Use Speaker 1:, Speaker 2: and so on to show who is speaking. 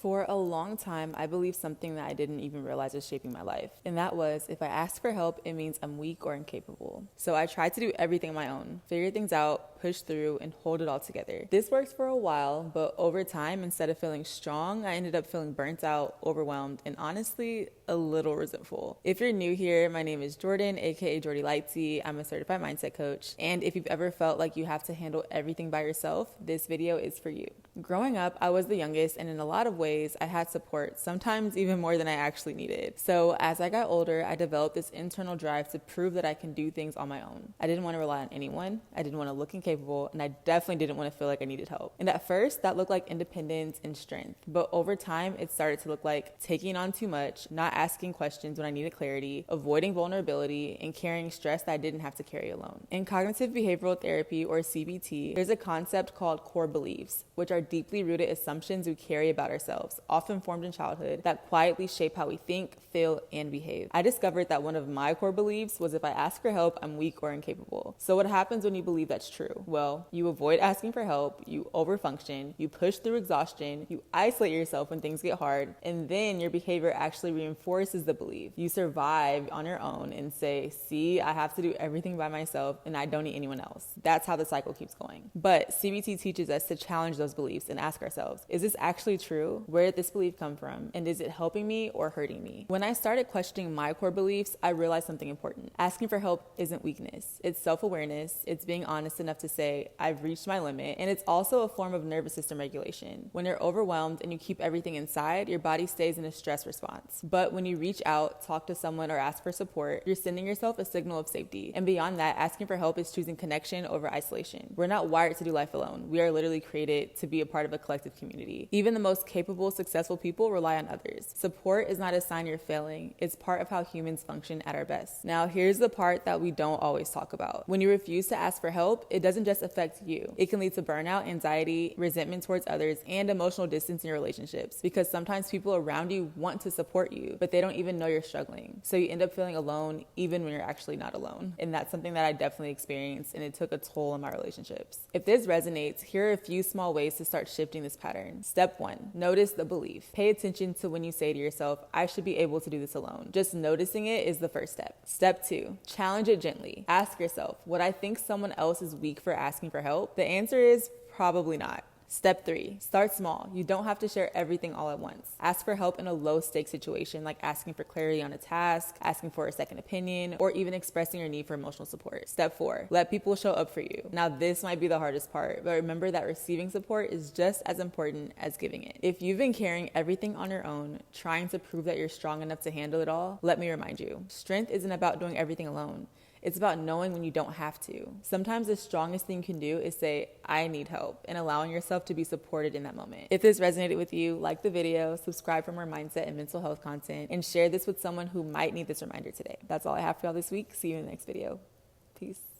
Speaker 1: For a long time, I believed something that I didn't even realize was shaping my life. And that was, if I ask for help, it means I'm weak or incapable. So I tried to do everything on my own, figure things out, push through, and hold it all together. This worked for a while, but over time, instead of feeling strong, I ended up feeling burnt out, overwhelmed, and honestly, a little resentful. If you're new here, my name is Jordan, aka Jordy Lightsey. I'm a certified mindset coach. And if you've ever felt like you have to handle everything by yourself, this video is for you. Growing up, I was the youngest, and in a lot of ways, I had support, sometimes even more than I actually needed. So as I got older, I developed this internal drive to prove that I can do things on my own. I didn't want to rely on anyone, I didn't want to look incapable, and I definitely didn't want to feel like I needed help. And at first, that looked like independence and strength. But over time, it started to look like taking on too much, not asking questions when I needed clarity, avoiding vulnerability, and carrying stress that I didn't have to carry alone. In cognitive behavioral therapy, or CBT, there's a concept called core beliefs, which are deeply rooted assumptions we carry about ourselves, often formed in childhood, that quietly shape how we think, feel, and behave. I discovered that one of my core beliefs was if I ask for help, I'm weak or incapable. So what happens when you believe that's true? Well, you avoid asking for help, you overfunction, you push through exhaustion, you isolate yourself when things get hard, and then your behavior actually reinforces the belief. You survive on your own and say, see, I have to do everything by myself and I don't need anyone else. That's how the cycle keeps going. But CBT teaches us to challenge those beliefs and ask ourselves, is this actually true? Where did this belief come from? And is it helping me or hurting me? When I started questioning my core beliefs, I realized something important. Asking for help isn't weakness. It's self-awareness. It's being honest enough to say, I've reached my limit. And it's also a form of nervous system regulation. When you're overwhelmed and you keep everything inside, your body stays in a stress response. But when you reach out, talk to someone, or ask for support, you're sending yourself a signal of safety. And beyond that, asking for help is choosing connection over isolation. We're not wired to do life alone. We are literally created to be a part of a collective community. Even the most capable, successful people rely on others. Support is not a sign you're failing. It's part of how humans function at our best. Now, here's the part that we don't always talk about. When you refuse to ask for help, it doesn't just affect you. It can lead to burnout, anxiety, resentment towards others, and emotional distance in your relationships. Because sometimes people around you want to support you, but they don't even know you're struggling. So you end up feeling alone even when you're actually not alone. And that's something that I definitely experienced, and it took a toll on my relationships. If this resonates, here are a few small ways to start shifting this pattern. Step 1, notice the belief. Pay attention to when you say to yourself, I should be able to do this alone. Just noticing it is the first step. Step 2, challenge it gently. Ask yourself, would I think someone else is weak for asking for help? The answer is probably not. Step 3, start small. You don't have to share everything all at once. Ask for help in a low-stakes situation, like asking for clarity on a task, asking for a second opinion, or even expressing your need for emotional support. Step 4, let people show up for you. Now, this might be the hardest part, but remember that receiving support is just as important as giving it. If you've been carrying everything on your own, trying to prove that you're strong enough to handle it all, let me remind you, strength isn't about doing everything alone. It's about knowing when you don't have to. Sometimes the strongest thing you can do is say, I need help, and allowing yourself to be supported in that moment. If this resonated with you, like the video, subscribe for more mindset and mental health content, and share this with someone who might need this reminder today. That's all I have for y'all this week. See you in the next video. Peace.